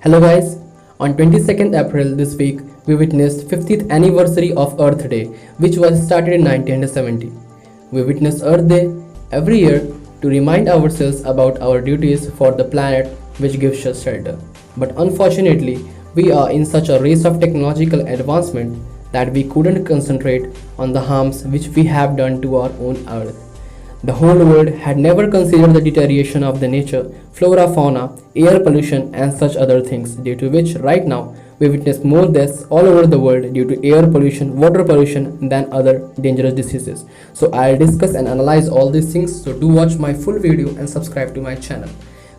Hello guys, on 22nd April this week we witnessed 50th anniversary of Earth Day which was started in 1970. We witness Earth Day every year to remind ourselves about our duties for the planet which gives us shelter. But unfortunately, we are in such a race of technological advancement that we couldn't concentrate on the harms which we have done to our own Earth. The whole world had never considered the deterioration of the nature, flora, fauna, air pollution, and such other things, due to which right now we witness more deaths all over the world due to air pollution, water pollution than other dangerous diseases. So I'll discuss and analyze all these things, so do watch my full video and subscribe to my channel.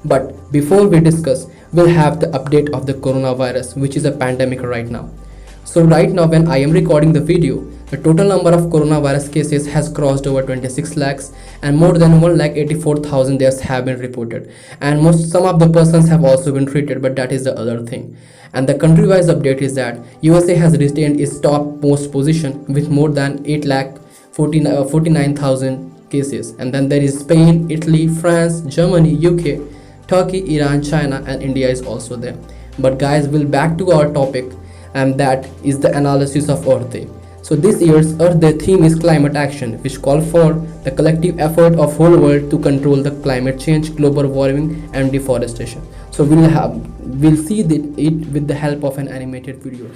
But before we discuss, we'll have the update of the coronavirus, which is a pandemic right now. So right now when I am recording the video, the total number of coronavirus cases has crossed over 26 lakhs and more than 1,84,000 deaths have been reported. And some of the persons have also been treated, but that is the other thing. And the country-wise update is that USA has retained its top most position with more than 8,49,000 cases. And then there is Spain, Italy, France, Germany, UK, Turkey, Iran, China, and India is also there. But guys, we'll back to our topic, and that is the analysis of Earth Day. So this year's Earth Day theme is climate action, which call for the collective effort of whole world to control the climate change, global warming, and deforestation. So we'll see it with the help of an animated video.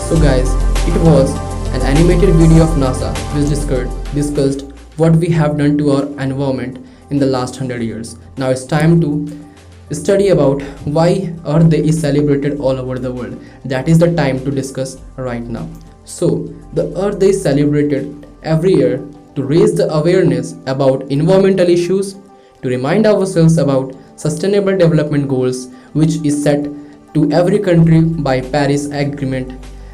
So guys, it was an animated video of NASA which discussed what we have done to our environment in the last 100 years. Now it's time to study about why Earth Day is celebrated all over the world. That is the time to discuss right now. So the Earth Day is celebrated every year to raise the awareness about environmental issues, to remind ourselves about sustainable development goals which is set to every country by Paris Agreement,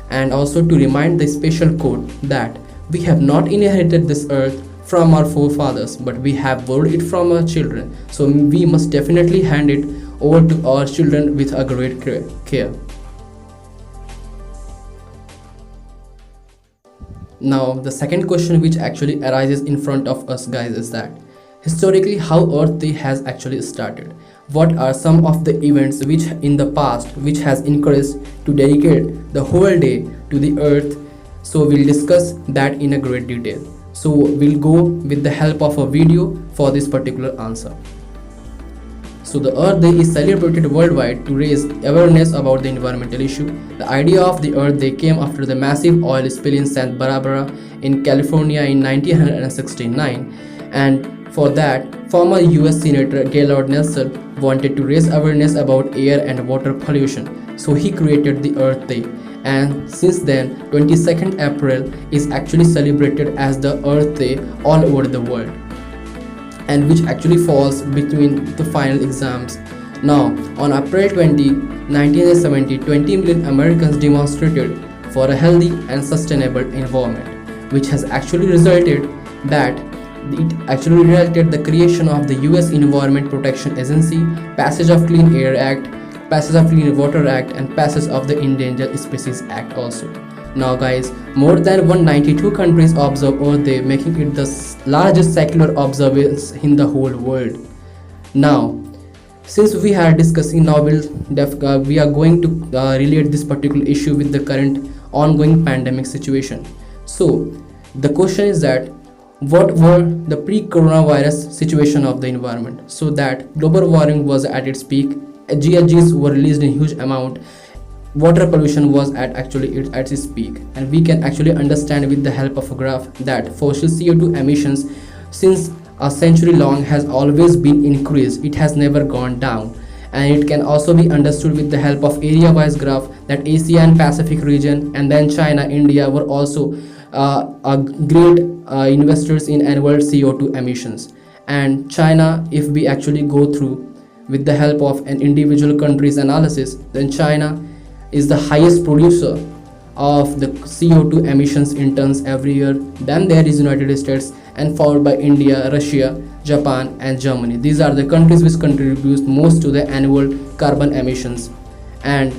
and also to remind the special code that we have not inherited this earth from our forefathers, but we have borrowed it from our children. So we must definitely hand it over to our children with a great care. Now the second question which actually arises in front of us guys is that historically how Earth Day has actually started. What are some of the events which in the past which has encouraged to dedicate the whole day to the earth? So we'll discuss that in a great detail. So we'll go with the help of a video for this particular answer. So the Earth Day is celebrated worldwide to raise awareness about the environmental issue. The idea of the Earth Day came after the massive oil spill in Santa Barbara in California in 1969, and for that, former US Senator Gaylord Nelson wanted to raise awareness about air and water pollution. So he created the Earth Day, and since then 22nd April is actually celebrated as the Earth Day all over the world. and which actually falls between the final exams. Now, on April 20, 1970, 20 million Americans demonstrated for a healthy and sustainable environment, which has actually resulted that it actually resulted the creation of the US Environment Protection Agency, passage of Clean Air Act, passage of Clean Water Act, and passage of the Endangered Species Act also. Now guys, more than 192 countries observe Earth Day, making it the largest secular observance in the whole world. Now, since we are discussing now, we are going to relate this particular issue with the current ongoing pandemic situation. So, the question is that what were the pre-coronavirus situation of the environment? So that global warming was at its peak, GHGs were released in huge amount, water pollution was at its peak, and we can actually understand with the help of a graph that fossil CO2 emissions since a century long has always been increased, it has never gone down. And it can also be understood with the help of area wise graph that Asia and Pacific region and then China, India were also a great investors in annual CO2 emissions. And China, if we actually go through with the help of an individual country's analysis, then China is the highest producer of the CO2 emissions in tons every year. Then there is United States, and followed by India, Russia, Japan, and Germany. These are the countries which contribute most to the annual carbon emissions. And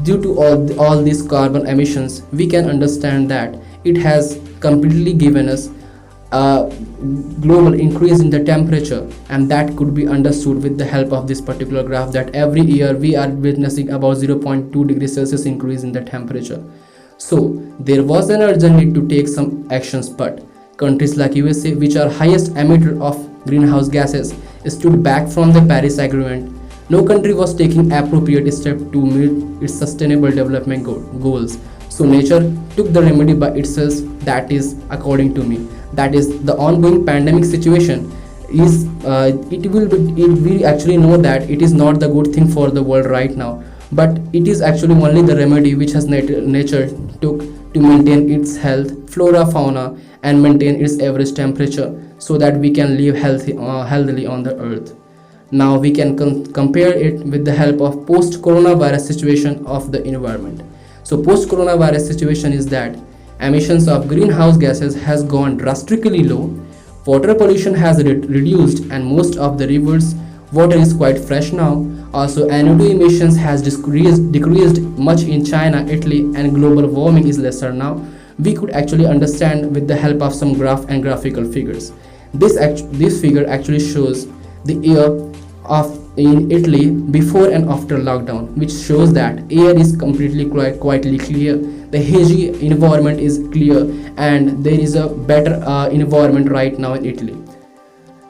due to all these carbon emissions, we can understand that it has completely given us a global increase in the temperature, and that could be understood with the help of this particular graph that every year we are witnessing about 0.2 degrees Celsius increase in the temperature. So there was an urgent need to take some actions, but countries like USA, which are highest emitter of greenhouse gases, stood back from the Paris Agreement. No country was taking appropriate steps to meet its sustainable development goals. So nature took the remedy by itself. That is, according to me, that is the ongoing pandemic situation is we actually know that it is not the good thing for the world right now, but it is actually only the remedy which has nature took to maintain its health, flora, fauna, and maintain its average temperature so that we can live healthily on the earth. Now we can compare it with the help of post-coronavirus situation of the environment. So post-coronavirus situation is that emissions of greenhouse gases has gone drastically low, water pollution has reduced, and most of the rivers water is quite fresh now. Also, NO2 emissions has decreased much in China, Italy, and global warming is lesser now. We could actually understand with the help of some graph and graphical figures. This figure actually shows the air of in Italy before and after lockdown, which shows that air is completely quietly clear, the hazy environment is clear, and there is a better environment right now in Italy.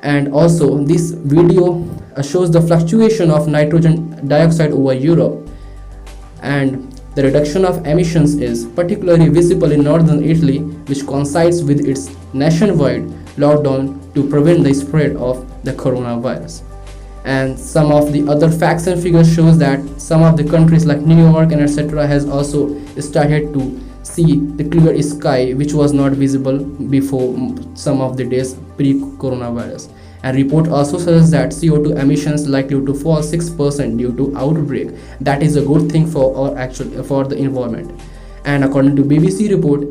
And also this video shows the fluctuation of nitrogen dioxide over Europe, and the reduction of emissions is particularly visible in northern Italy, which coincides with its nationwide lockdown to prevent the spread of the coronavirus. And some of the other facts and figures shows that some of the countries like New York and etc. has also started to see the clear sky, which was not visible before some of the days pre-coronavirus. And report also says that CO2 emissions likely to fall 6% due to outbreak. That is a good thing for the environment. And according to BBC report,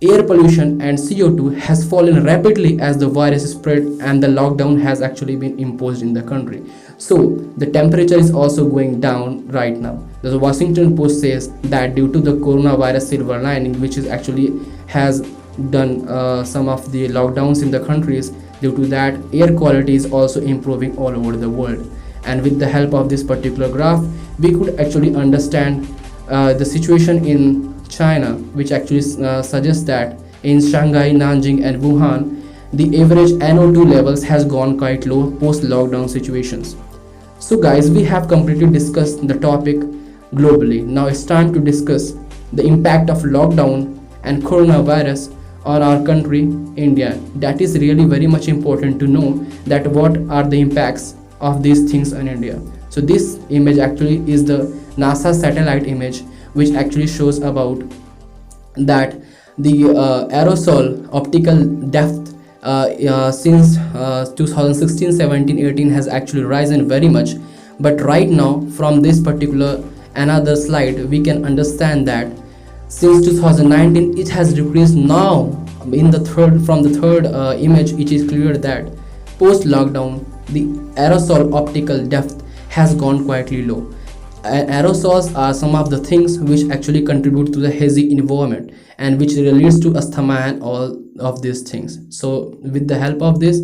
air pollution and CO2 has fallen rapidly as the virus spread and the lockdown has actually been imposed in the country. So the temperature is also going down right now. The Washington Post says that due to the coronavirus silver lining, which is actually has done some of the lockdowns in the countries, due to that air quality is also improving all over the world. And with the help of this particular graph, we could actually understand the situation in China, which actually suggests that in Shanghai, Nanjing, and Wuhan, the average NO2 levels has gone quite low post lockdown situations. So guys, we have completely discussed the topic globally. Now it's time to discuss the impact of lockdown and coronavirus on our country, India. That is really very much important to know that what are the impacts of these things on India. So this image actually is the NASA satellite image, which actually shows about that the aerosol optical depth since 2016, 17, 18 has actually risen very much. But right now, from this particular another slide, we can understand that since 2019 it has decreased. Now in the third, from the third image, it is clear that post lockdown the aerosol optical depth has gone quietly low. Aerosols are some of the things which actually contribute to the hazy environment and which leads to asthma and all of these things. So with the help of this,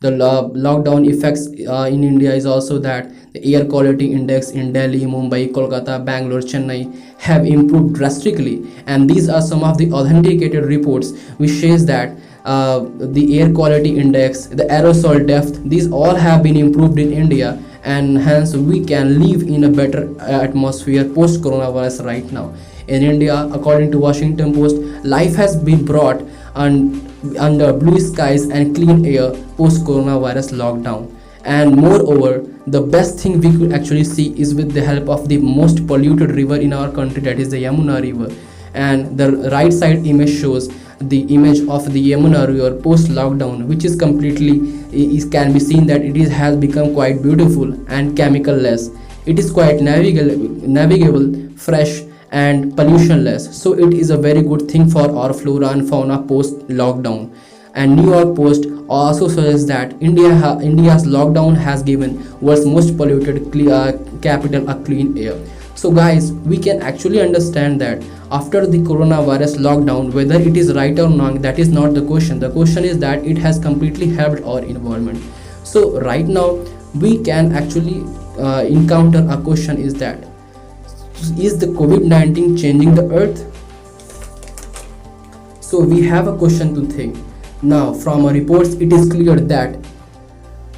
the lockdown effects in India is also that the air quality index in Delhi, Mumbai, Kolkata, Bangalore, Chennai have improved drastically, and these are some of the authenticated reports which says that the air quality index, the aerosol depth, these all have been improved in India, and hence we can live in a better atmosphere post coronavirus right now. In India, according to Washington Post, life has been brought under blue skies and clean air post coronavirus lockdown. And moreover, the best thing we could actually see is with the help of the most polluted river in our country, that is the Yamuna river. And the right side image shows the image of the Yamuna river post lockdown, which is completely, it can be seen that it has become quite beautiful and chemical less. It is quite navigable, fresh and pollution less. So it is a very good thing for our flora and fauna post lockdown. And New York Post also says that India's lockdown has given world's most polluted capital a clean air. So guys, we can actually understand that after the coronavirus lockdown, whether it is right or wrong, that is not the question. The question is that it has completely helped our environment. So right now we can actually encounter a question, is that is the COVID-19 changing the earth? So we have a question to think. Now from our reports it is clear that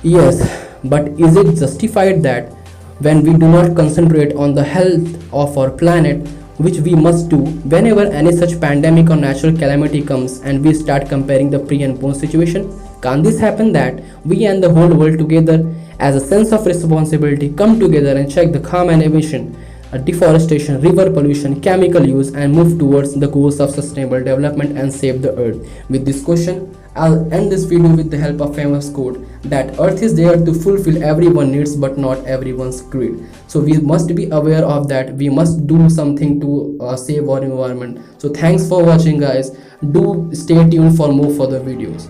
yes, but is it justified that when we do not concentrate on the health of our planet, which we must do whenever any such pandemic or natural calamity comes, and we start comparing the pre and post situation? Can this happen that we and the whole world together as a sense of responsibility come together and check the harm and emission, deforestation, river pollution, chemical use, and move towards the goals of sustainable development and save the earth? With this question, I'll end this video with the help of famous quote that earth is there to fulfill everyone's needs but not everyone's greed. So we must be aware of that. We must do something to save our environment. So thanks for watching guys. Do stay tuned for more further videos.